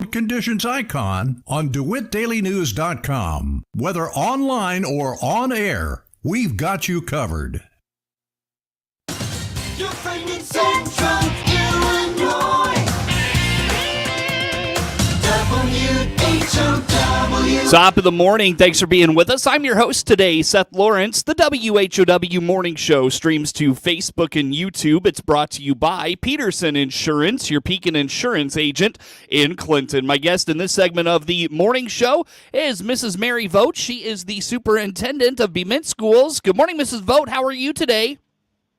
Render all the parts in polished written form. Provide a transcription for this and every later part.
road conditions icon on DeWittDailyNews.com. Whether online or on air, we've got you covered. Your friend in Central Illinois. WHOW. Top of the morning. Thanks for being with us. I'm your host today, Seth Lawrence. The WHOW Morning Show streams to Facebook and YouTube. It's brought to you by Peterson Insurance, your Pekin Insurance agent in Clinton. My guest in this segment of the morning show is Mrs. Mary Vogt. She is the Superintendent of Bement Schools. Good morning, Mrs. Vogt. How are you today?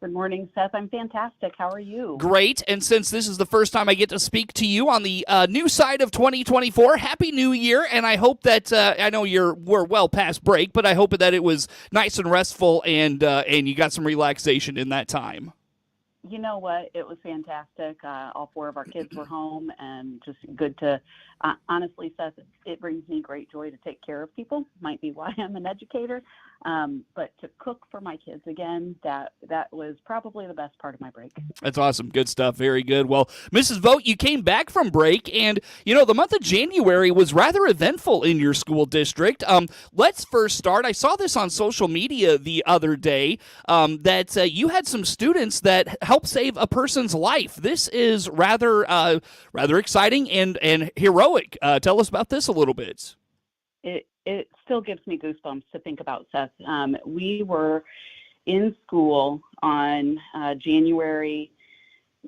Good morning, Seth. I'm fantastic. How are you? Great. And since this is the first time I get to speak to you on the new side of 2024, Happy New Year. And I hope that, I know we're well past break, but I hope that it was nice and restful and you got some relaxation in that time. You know what? It was fantastic. All four of our kids were home and just good to, honestly, Seth, it brings me great joy to take care of people. Might be why I'm an educator. But to cook for my kids again, that was probably the best part of my break. That's awesome. Good stuff. Very good. Well, Mrs. Vogt, you came back from break, and, the month of January was rather eventful in your school district. Let's first start. I saw this on social media the other day, that you had some students that helped save a person's life. This is rather exciting and heroic. Tell us about this a little bit. It still gives me goosebumps to think about, Seth. We were in school on January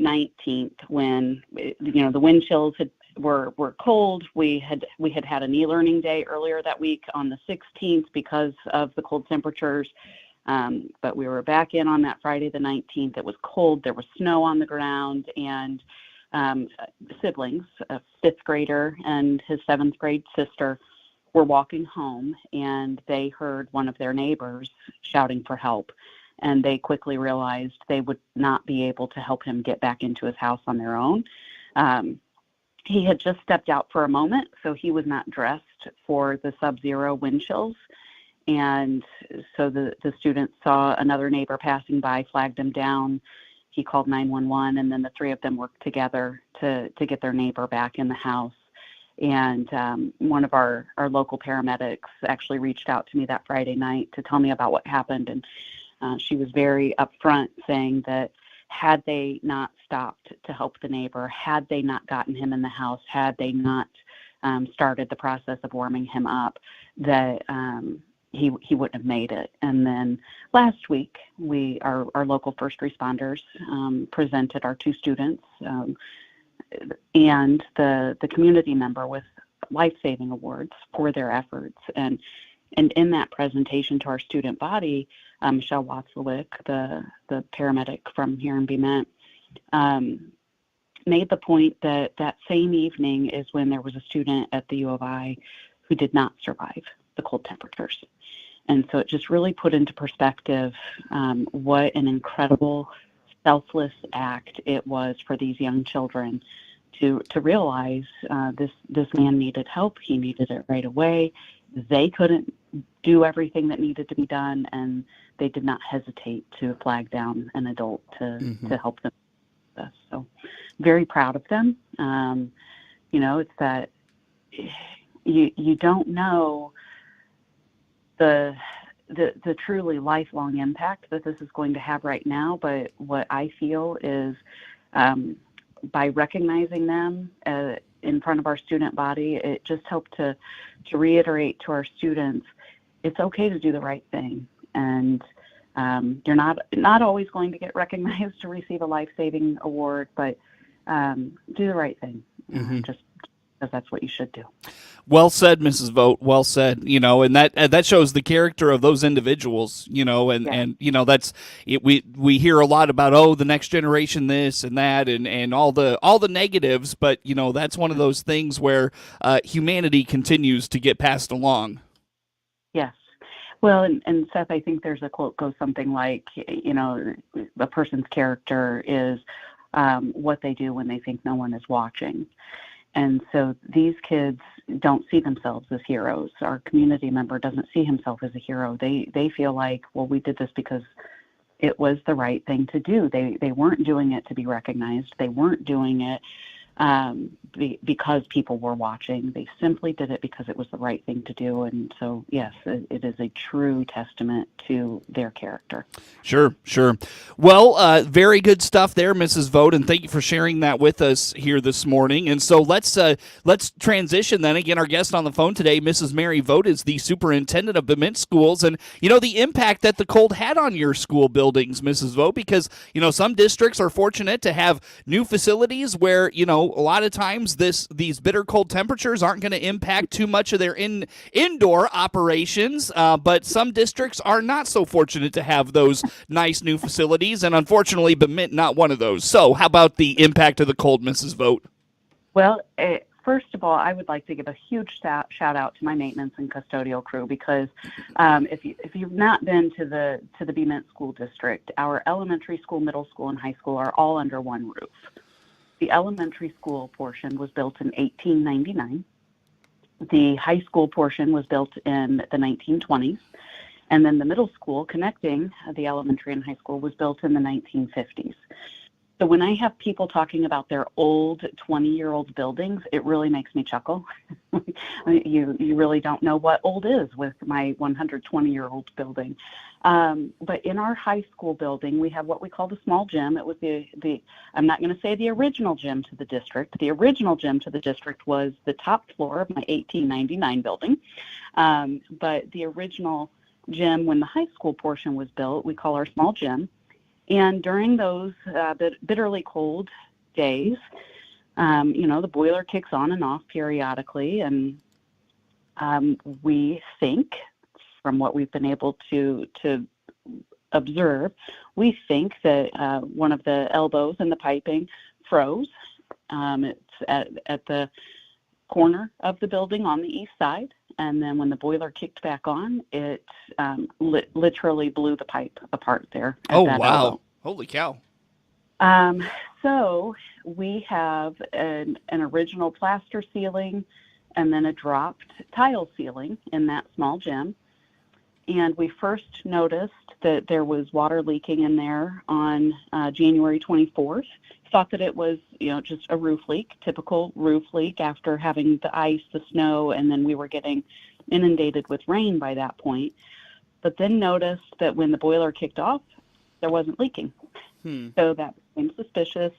19th when the wind chills were cold. We had an e-learning day earlier that week on the 16th because of the cold temperatures. But we were back in on that Friday the 19th. It was cold. There was snow on the ground, and siblings, a fifth grader and his seventh grade sister, were walking home, and they heard one of their neighbors shouting for help, and they quickly realized they would not be able to help him get back into his house on their own. He had just stepped out for a moment, so he was not dressed for the sub-zero wind chills, and so the student saw another neighbor passing by, flagged him down. He called 911, and then the three of them worked together to get their neighbor back in the house. And one of our local paramedics actually reached out to me that Friday night to tell me about what happened. And she was very upfront, saying that had they not stopped to help the neighbor, had they not gotten him in the house, had they not started the process of warming him up, that he wouldn't have made it. And then last week, our local first responders presented our two students and the community member with life-saving awards for their efforts. And in that presentation to our student body, Michelle Watzlawick, the paramedic from here in Bement, made the point that same evening is when there was a student at the U of I who did not survive the cold temperatures. And so it just really put into perspective what an incredible selfless act it was for these young children to realize this man needed help. He needed it right away. They couldn't do everything that needed to be done, and they did not hesitate to flag down an adult to help them with this. So very proud of them. It's that you don't know the truly lifelong impact that this is going to have right now, but what I feel is by recognizing them in front of our student body, it just helped to reiterate to our students, it's okay to do the right thing, and you're not always going to get recognized to receive a life-saving award, but do the right thing, just because that's what you should do. Well said, Mrs. Vogt. Well said. And that shows the character of those individuals. And that's it. We hear a lot about the next generation, this and that, and all the negatives. But that's one of those things where humanity continues to get passed along. Yes. Well, and Seth, I think there's a quote goes something like, a person's character is what they do when they think no one is watching. And so these kids don't see themselves as heroes. Our community member doesn't see himself as a hero. They feel like, well, we did this because it was the right thing to do. They weren't doing it to be recognized. They weren't doing it because people were watching. They simply did it because it was the right thing to do. And so, yes, it is a true testament to their character. Sure, sure. Well, very good stuff there, Mrs. Vogt, and thank you for sharing that with us here this morning. And so let's transition then. Again, our guest on the phone today, Mrs. Mary Vogt, is the superintendent of Bement Schools, and the impact that the cold had on your school buildings, Mrs. Vogt, because some districts are fortunate to have new facilities where a lot of times these bitter cold temperatures aren't going to impact too much of their indoor operations, but some districts are not so fortunate to have those nice new facilities, and unfortunately, Bement not one of those. So, how about the impact of the cold, Mrs. Vogt? Well, first of all, I would like to give a huge shout out to my maintenance and custodial crew, because if you've not been to the Bement School District, our elementary school, middle school, and high school are all under one roof. The elementary school portion was built in 1899. The high school portion was built in the 1920s. And then the middle school connecting the elementary and high school was built in the 1950s. So when I have people talking about their old 20-year-old buildings, it really makes me chuckle. You really don't know what old is with my 120-year-old building. But in our high school building, we have what we call the small gym. It was I'm not going to say the original gym to the district. The original gym to the district was the top floor of my 1899 building. But the original gym, when the high school portion was built, we call our small gym. And during those bitterly cold days, the boiler kicks on and off periodically, and we think, from what we've been able to observe, we think that one of the elbows in the piping froze. It's at the corner of the building on the east side. And then when the boiler kicked back on, it literally blew the pipe apart there. Oh, wow. Elbow. Holy cow. So we have an original plaster ceiling and then a dropped tile ceiling in that small gym. And we first noticed that there was water leaking in there on January 24th. Thought that it was, just a roof leak, typical roof leak after having the ice, the snow, and then we were getting inundated with rain by that point. But then noticed that when the boiler kicked off, there wasn't leaking. So that became suspicious.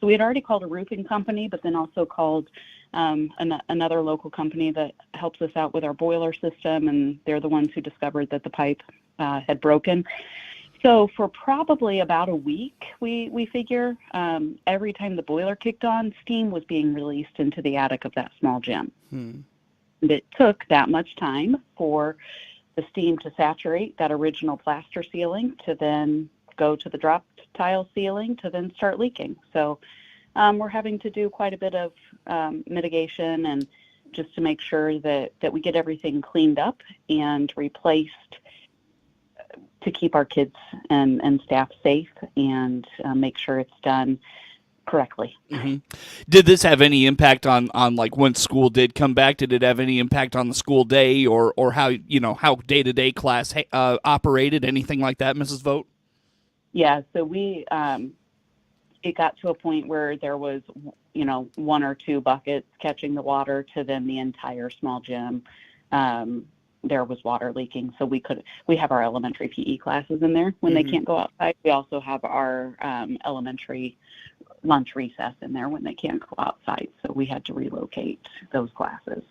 So we had already called a roofing company, but then also called another local company that helps us out with our boiler system, and they're the ones who discovered that the pipe had broken. So for probably about a week, we figure, every time the boiler kicked on, steam was being released into the attic of that small gym. And it took that much time for the steam to saturate that original plaster ceiling to then go to the dropped tile ceiling to then start leaking. So we're having to do quite a bit of mitigation and just to make sure that we get everything cleaned up and replaced to keep our kids and staff safe and make sure it's done correctly. Mm-hmm. Did this have any impact on like when school did come back? Did it have any impact on the school day or how day-to-day class operated? Anything like that, Mrs. Vogt? Yeah, so we it got to a point where there was one or two buckets catching the water to then the entire small gym. There was water leaking, so we have our elementary PE classes in there when they can't go outside. We also have our elementary lunch recess in there when they can't go outside, so we had to relocate those classes.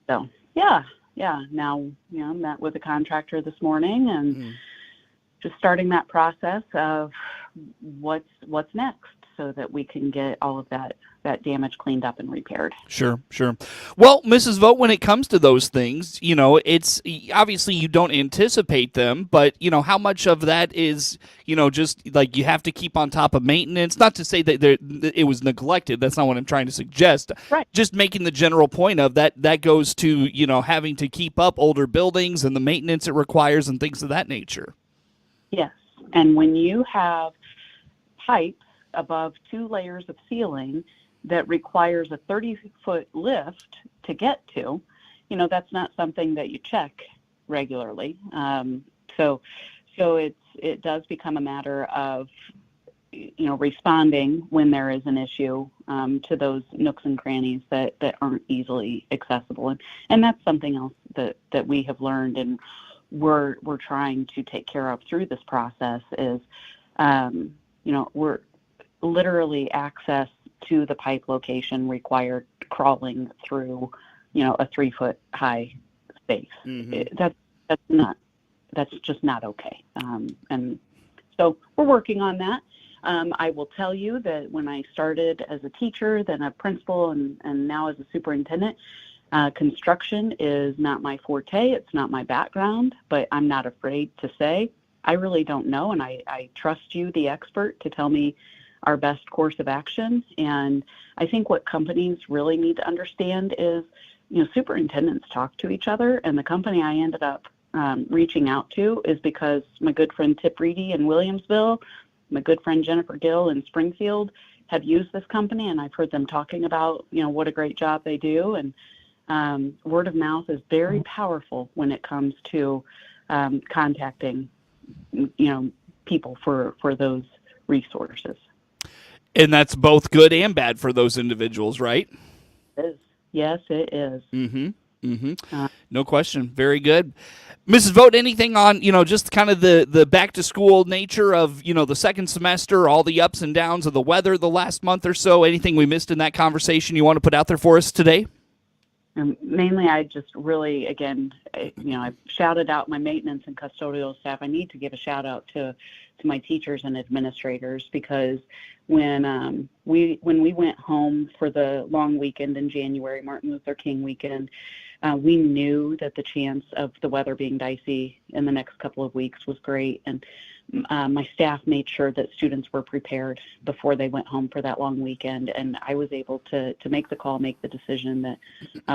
So yeah, now met with a contractor this morning and just starting that process of what's next so that we can get all of that damage cleaned up and repaired. Sure. Well, Mrs. Vogt, when it comes to those things, it's obviously you don't anticipate them, but how much of that is, just like you have to keep on top of maintenance? Not to say that it was neglected. That's not what I'm trying to suggest. Right. Just making the general point of that goes to, having to keep up older buildings and the maintenance it requires and things of that nature. Yes. And when you have pipes above 2 layers of ceiling that requires a 30-foot lift to get to, that's not something that you check regularly. So it does become a matter of responding when there is an issue to those nooks and crannies that aren't easily accessible. And that's something else that we have learned and we're trying to take care of through this process is, we're literally access to the pipe location required crawling through, a 3-foot high space. Mm-hmm. That's just not okay. And so we're working on that. I will tell you that when I started as a teacher, then a principal, and now as a superintendent, construction is not my forte. It's not my background, but I'm not afraid to say, I really don't know, and I trust you, the expert, to tell me our best course of action. And I think what companies really need to understand is, superintendents talk to each other, and the company I ended up reaching out to is because my good friend Tip Reedy in Williamsville, my good friend Jennifer Gill in Springfield have used this company, and I've heard them talking about, what a great job they do. And word of mouth is very powerful when it comes to contacting, people for those resources. And that's both good and bad for those individuals, right? It is. Yes, it is. Mm-hmm. Mm-hmm. No question. Very good. Mrs. Vogt, anything on, just kind of the back-to-school nature of, the second semester, all the ups and downs of the weather the last month or so? Anything we missed in that conversation you want to put out there for us today? Mainly, I just really, again, I've shouted out my maintenance and custodial staff. I need to give a shout out to my teachers and administrators, because when we went home for the long weekend in January, Martin Luther King weekend, we knew that the chance of the weather being dicey in the next couple of weeks was great. And my staff made sure that students were prepared before they went home for that long weekend. And I was able to make the call, make the decision that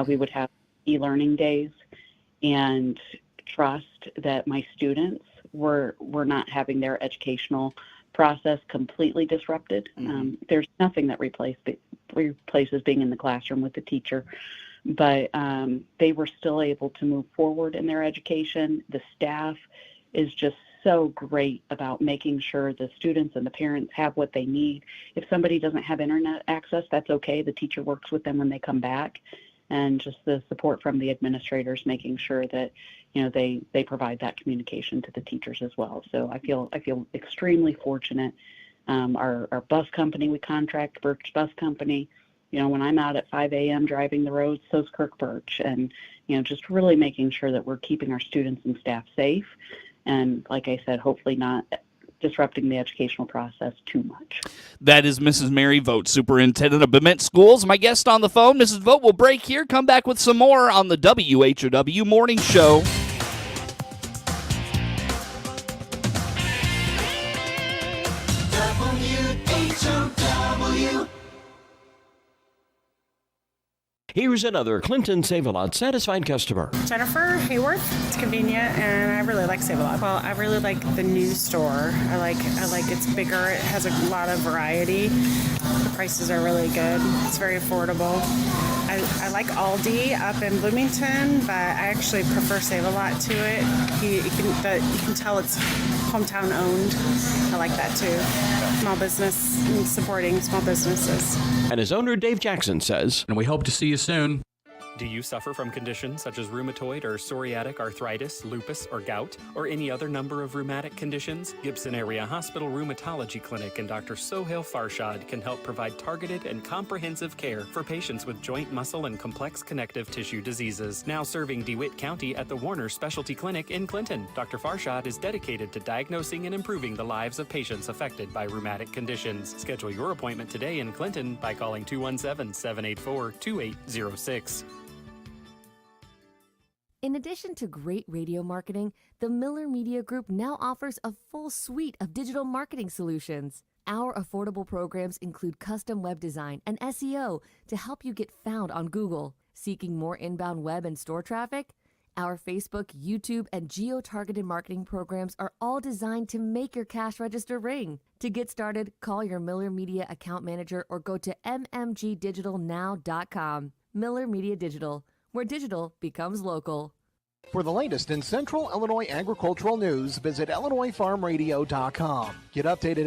we would have e-learning days, and trust that my students were not having their educational process completely disrupted. Mm-hmm. There's nothing that replaces being in the classroom with the teacher. But they were still able to move forward in their education. The staff is just so great about making sure the students and the parents have what they need. If somebody doesn't have internet access, that's okay. The teacher works with them when they come back. And just the support from the administrators, making sure that they provide that communication to the teachers as well. So I feel extremely fortunate. Our bus company we contract, Birch Bus Company. When I'm out at 5 a.m. driving the roads, so's Kirk Birch. And, just really making sure that we're keeping our students and staff safe. And like I said, hopefully not disrupting the educational process too much. That is Mrs. Mary Vogt, Superintendent of Bement Schools. My guest on the phone, Mrs. Vogt, will break here, come back with some more on the WHOW Morning Show. WHOW. Here's another Clinton Save-A-Lot satisfied customer. Jennifer Hayworth. It's convenient, and I really like Save-A-Lot. Well, I really like the new store. I like it's bigger. It has a lot of variety. The prices are really good. It's very affordable. I like Aldi up in Bloomington, but I actually prefer Save-A-Lot to it. You can tell it's hometown owned. I like that too. Small business and supporting small businesses. And his owner, Dave Jackson, says, And we hope to see you soon. Do you suffer from conditions such as rheumatoid or psoriatic arthritis, lupus, or gout, or any other number of rheumatic conditions? Gibson Area Hospital Rheumatology Clinic and Dr. Sohail Farshad can help provide targeted and comprehensive care for patients with joint, muscle, and complex connective tissue diseases. Now serving DeWitt County at the Warner Specialty Clinic in Clinton, Dr. Farshad is dedicated to diagnosing and improving the lives of patients affected by rheumatic conditions. Schedule your appointment today in Clinton by calling 217-784-2806. In addition to great radio marketing, the Miller Media Group now offers a full suite of digital marketing solutions. Our affordable programs include custom web design and SEO to help you get found on Google. Seeking more inbound web and store traffic? Our Facebook, YouTube, and geo-targeted marketing programs are all designed to make your cash register ring. To get started, call your Miller Media account manager or go to mmgdigitalnow.com. Miller Media Digital, where digital becomes local. For the latest in Central Illinois agricultural news, visit IllinoisFarmRadio.com. Get updated